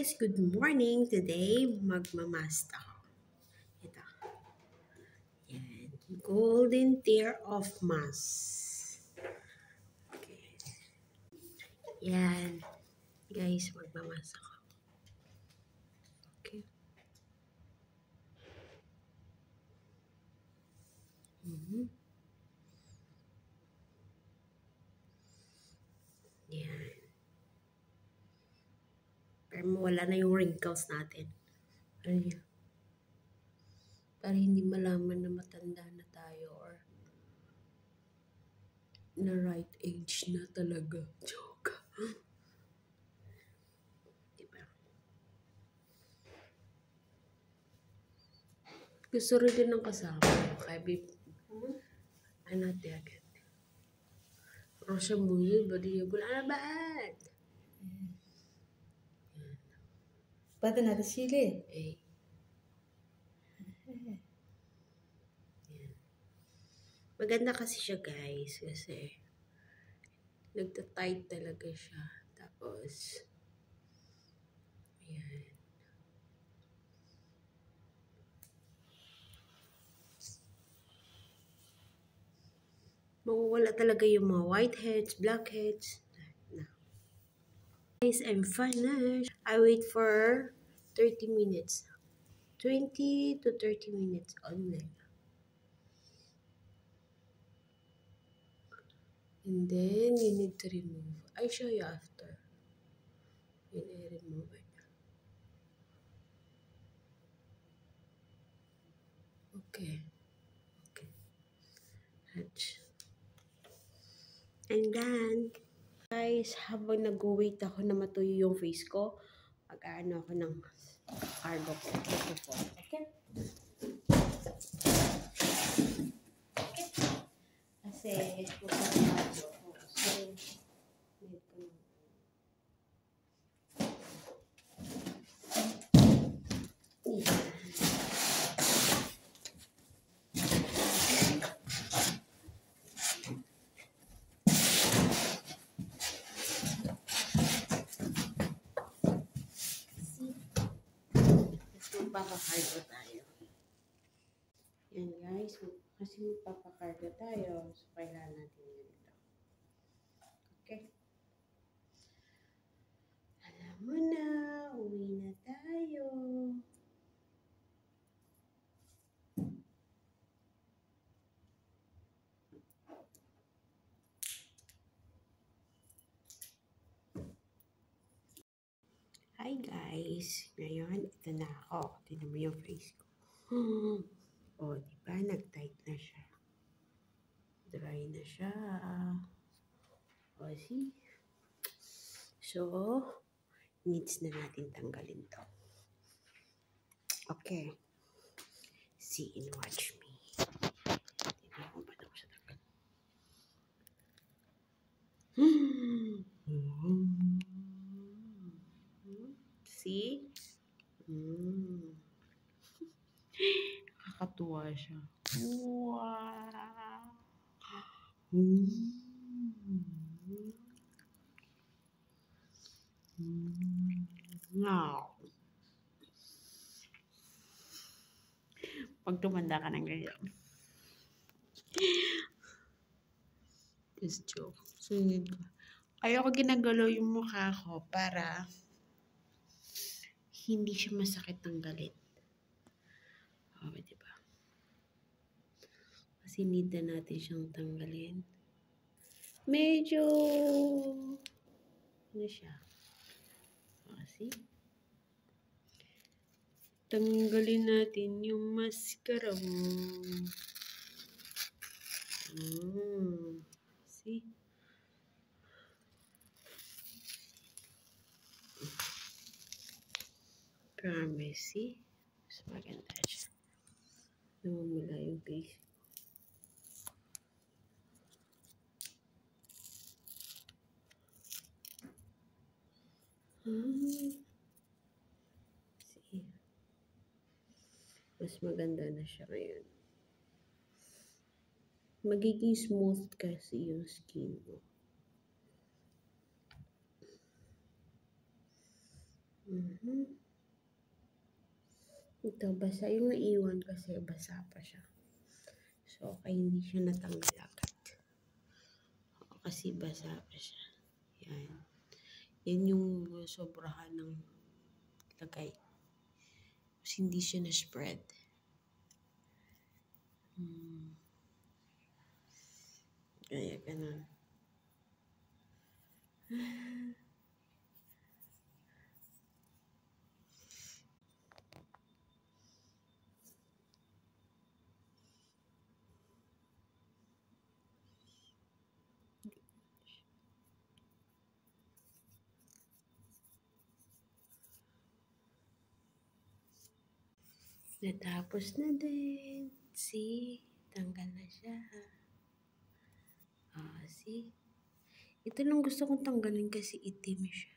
guys! Good morning! Today, magmamask ako. Ito. Yan. Golden Tear of Mask. Okay. Yan. Guys, magmamask ako. Okay. Yan. Pero wala na yung wrinkles natin. Ayun. Para hindi malaman na matanda na tayo or na right age na talaga. Joke. Diba? Gusto rin din ng kasama. Kaya ano agad. Rosya muli, badi yagul alabat. Pati natin sili. Eh. Maganda kasi siya guys. Kasi nagtatight talaga siya. Tapos, ayan. Mawawala talaga yung mga whiteheads, blackheads. No. Guys, I'm finished. I wait for 30 minutes. 20 to 30 minutes only. And then, you need to remove. I show you after. When I remove it. Okay. Okay. Hatch. And then, guys, habang nag-wait ako na matuyo yung face ko, mag-ano ako ng cargo ko. Ito po. Okay? Kasi, magpapagod ako. So, need ko na. Magpapakargo tayo. Yan guys, kasi magpapakargo tayo. So, kailangan natin ganito. Okay? Alam mo na, uwi na tayo. Hi guys! Ngayon, ito na ako. Tignan mo yung face ko. O, diba? Nag-tight na siya. Dry na siya. O, see? So, needs na natin tanggalin to. Okay. See and watch me. Tignan ko ba ito siya tanggal? See? Nakakatuwa siya. Wow! Wow! Pag tumanda ka ng ganyan. Just joke. So, ayoko ginagalaw yung mukha ko para hindi siya masakit tanggalin. O, diba? Kasi need na natin siyang tanggalin. Medyo, ano siya? Kasi, tanggalin natin yung mascara mo. See? Promise, see? Mas maganda siya. Namumula yung face. See? Mas maganda na siya ngayon. Magiging smooth kasi yung skin mo. Ito, basa yung naiwan kasi basa pa siya. So, okay, hindi siya natanggal agad. Kasi basa pa siya. Yan. Yan yung sobrahan ng lagay. Kasi hindi siya na-spread. Kaya ganun. Natapos na din. See? Tanggal na siya. See? Ito lang gusto kong tanggalin kasi itim siya.